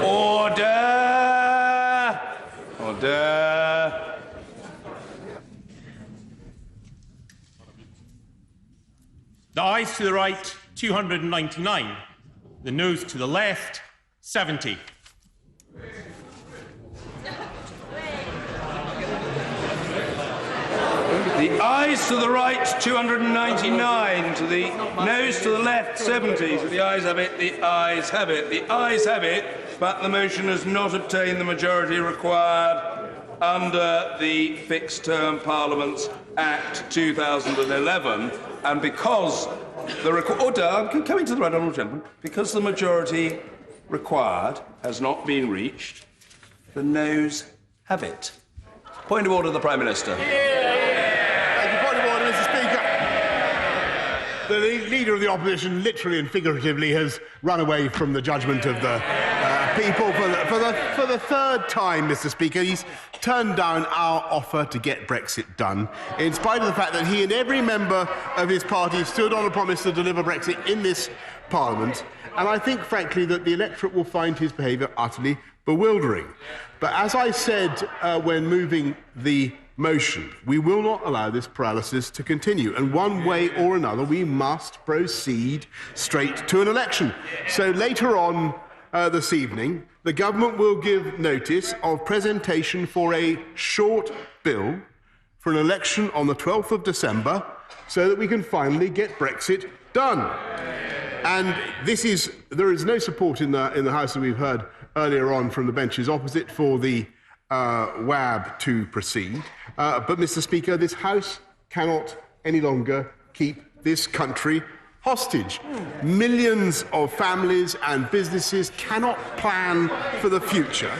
Order! Order! The ayes to the right, 299. The noes to the left, 70. The ayes to the right, 299. To the noes to the left, 70. So the ayes have it, the ayes have it, the ayes have it, but the motion has not obtained the majority required under the Fixed Term Parliaments Act 2011, and because coming to the right, honourable gentleman, because the majority required has not been reached, the noes have it. Point of order, the Prime Minister. The Leader of the Opposition, literally and figuratively, has run away from the judgment of the people for the third time, Mr. Speaker. He's turned down our offer to get Brexit done, in spite of the fact that he and every member of his party stood on a promise to deliver Brexit in this Parliament. And I think, frankly, that the electorate will find his behaviour utterly bewildering. But as I said when moving the motion, we will not allow this paralysis to continue, and one way or another we must proceed straight to an election. So later on this evening, the government will give notice of presentation for a short bill for an election on the 12th of December so that we can finally get Brexit done. And there is no support in the House, that we've heard earlier on from the benches opposite, for the WAB to proceed. But, Mr. Speaker, this House cannot any longer keep this country hostage. Millions of families and businesses cannot plan for the future,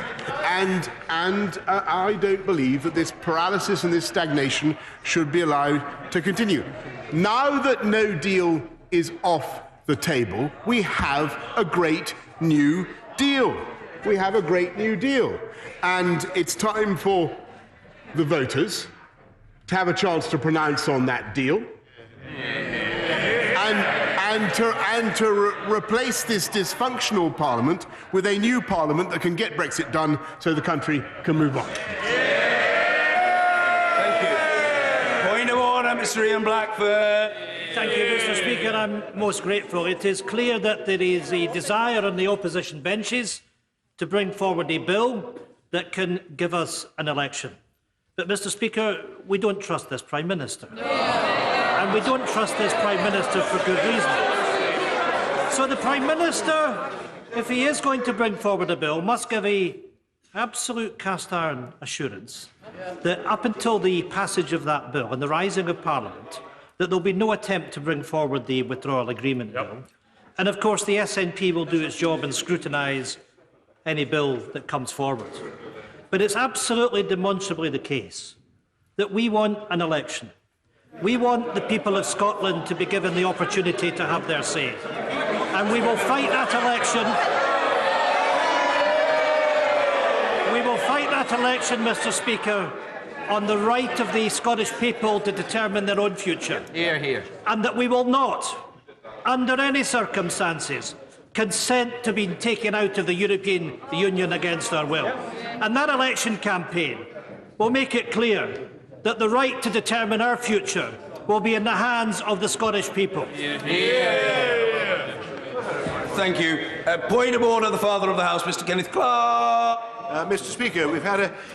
and I don't believe that this paralysis and this stagnation should be allowed to continue. Now that no deal is off the table, we have a great new deal. We have a great new deal. And it's time for the voters to have a chance to pronounce on that deal and to replace this dysfunctional Parliament with a new Parliament that can get Brexit done so the country can move on. Thank you. Point of order, Mr. Ian Blackford. Thank you, Mr. Speaker. I'm most grateful. It is clear that there is a desire on the opposition benches to bring forward a bill that can give us an election. But, Mr. Speaker, we don't trust this Prime Minister. And we don't trust this Prime Minister for good reason. So the Prime Minister, if he is going to bring forward a bill, must give an absolute cast-iron assurance that up until the passage of that bill and the rising of Parliament, that there will be no attempt to bring forward the withdrawal agreement bill. And, of course, the SNP will do its job and scrutinise any bill that comes forward. But it's absolutely demonstrably the case that we want an election. We want the people of Scotland to be given the opportunity to have their say. And we will fight that election. We will fight that election, Mr. Speaker, on the right of the Scottish people to determine their own future. Hear, hear. And that we will not, under any circumstances, consent to being taken out of the European Union against our will. And that election campaign will make it clear that the right to determine our future will be in the hands of the Scottish people. Thank you. Point of order, the Father of the House, Mr. Kenneth Clark. Mr. Speaker, we've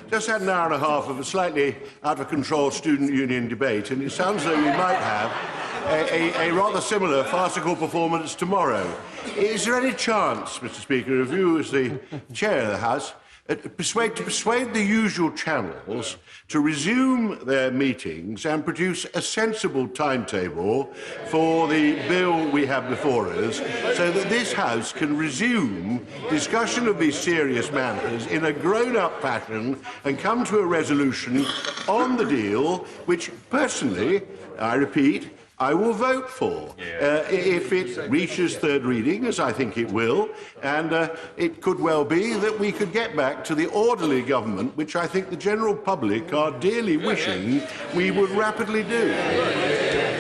just had an hour and a half of a slightly out-of-control student union debate, and it sounds as though we might have a rather similar farcical performance tomorrow. Is there any chance, Mr. Speaker, of you as the Chair of the House, to persuade the usual channels to resume their meetings and produce a sensible timetable for the bill we have before us, so that this House can resume discussion of these serious matters in a grown-up fashion and come to a resolution on the deal, which personally, I repeat, I will vote for if it reaches third reading, as I think it will, and it could well be that we could get back to the orderly government, which I think the general public are dearly wishing we would rapidly do.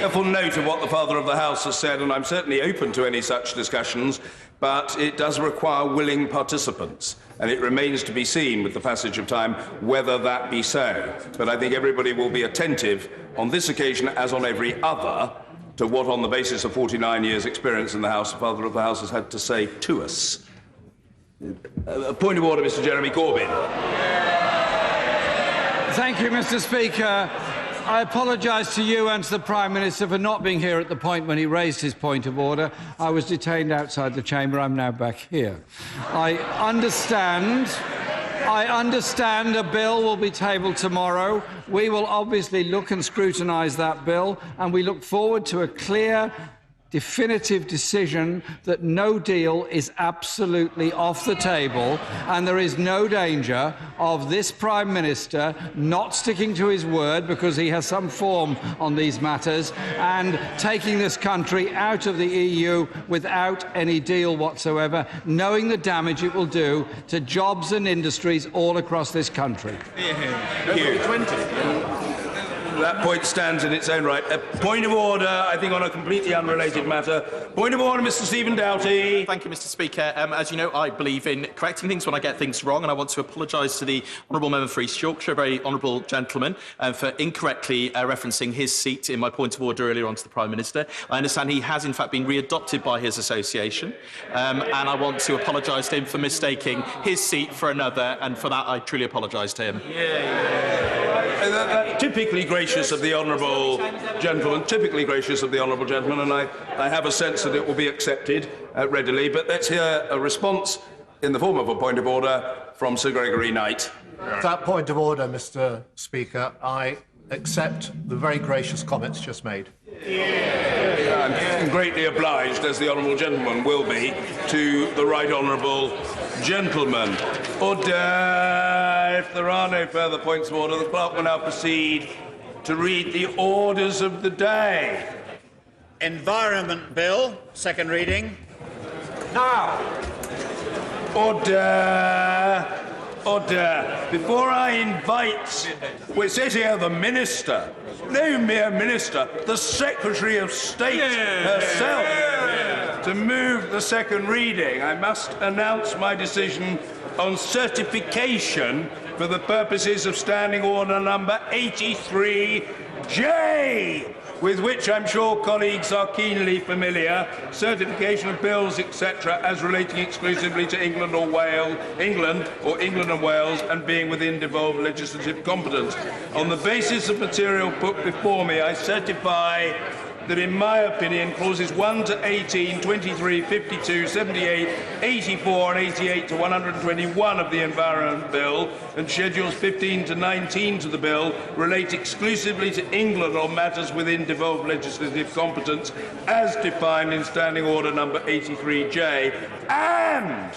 careful note of what the Father of the House has said, and I'm certainly open to any such discussions, but it does require willing participants, and it remains to be seen with the passage of time whether that be so. But I think everybody will be attentive on this occasion, as on every other, to what, on the basis of 49 years' experience in the House, the Father of the House has had to say to us. A point of order, Mr. Jeremy Corbyn. Thank you, Mr. Speaker. I apologise to you and to the Prime Minister for not being here at the point when he raised his point of order. I was detained outside the chamber. I'm now back here. I understand a bill will be tabled tomorrow. We will obviously look and scrutinise that bill, and we look forward to a clear, definitive decision that no deal is absolutely off the table, and there is no danger of this Prime Minister not sticking to his word because he has some form on these matters and taking this country out of the EU without any deal whatsoever, knowing the damage it will do to jobs and industries all across this country. That point stands in its own right. A point of order, I think, on a completely unrelated matter. Point of order, Mr. Stephen Doughty. Thank you, Mr. Speaker. As you know, I believe in correcting things when I get things wrong, and I want to apologise to the Honourable Member for East Yorkshire, a very honourable gentleman, for incorrectly referencing his seat in my point of order earlier on to the Prime Minister. I understand he has, in fact, been re-adopted by his association, and I want to apologise to him for mistaking his seat for another, and for that I truly apologise to him. Typically gracious of the honourable gentleman, and I have a sense that it will be accepted readily, but let's hear a response in the form of a point of order from Sir Gregory Knight. That point of order, Mr. Speaker, I accept the very gracious comments just made. I'm greatly obliged, as the honourable gentleman will be, to the right honourable gentleman. Order. If there are no further points of order, the clerk will now proceed to read the orders of the day. Environment Bill, second reading. Now. Order. Order. Before I invite, it says here the Minister, no mere Minister, the Secretary of State herself, to move the second reading, I must announce my decision on certification for the purposes of Standing Order number 83J, with which I'm sure colleagues are keenly familiar, certification of bills, etc., as relating exclusively to England and Wales, and being within devolved legislative competence. On the basis of material put before me, I certify that, in my opinion, clauses 1 to 18, 23, 52, 78, 84 and 88 to 121 of the Environment Bill and schedules 15 to 19 to the bill relate exclusively to England on matters within devolved legislative competence as defined in Standing Order number 83J. And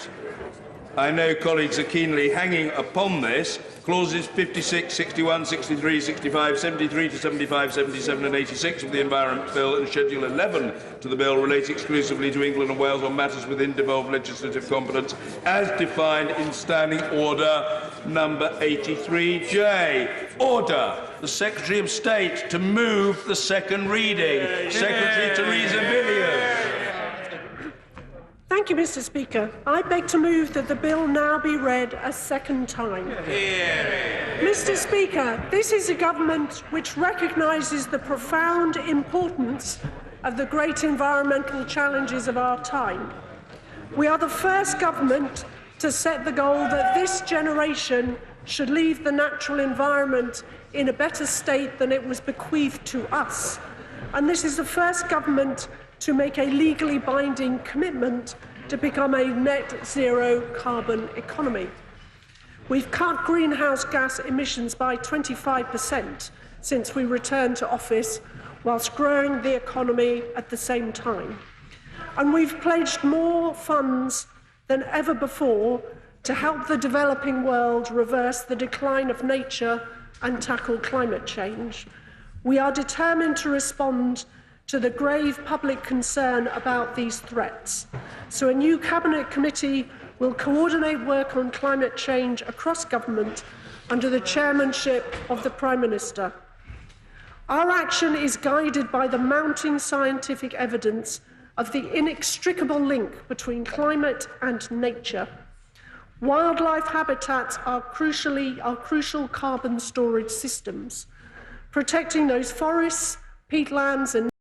I know colleagues are keenly hanging upon this. Clauses 56, 61, 63, 65, 73 to 75, 77 and 86 of the Environment Bill and Schedule 11 to the bill relate exclusively to England and Wales on matters within devolved legislative competence as defined in Standing Order number 83J. Order. The Secretary of State to move the second reading. Secretary Theresa Villiers. Thank you, Mr. Speaker. I beg to move that the bill now be read a second time. Mr. Speaker, this is a government which recognises the profound importance of the great environmental challenges of our time. We are the first government to set the goal that this generation should leave the natural environment in a better state than it was bequeathed to us. And this is the first government to make a legally binding commitment to become a net zero carbon economy. We've cut greenhouse gas emissions by 25% since we returned to office, whilst growing the economy at the same time. And we've pledged more funds than ever before to help the developing world reverse the decline of nature and tackle climate change. We are determined to respond to the grave public concern about these threats. So a new Cabinet Committee will coordinate work on climate change across government under the chairmanship of the Prime Minister. Our action is guided by the mounting scientific evidence of the inextricable link between climate and nature. Wildlife habitats are crucial carbon storage systems. Protecting those forests, peatlands and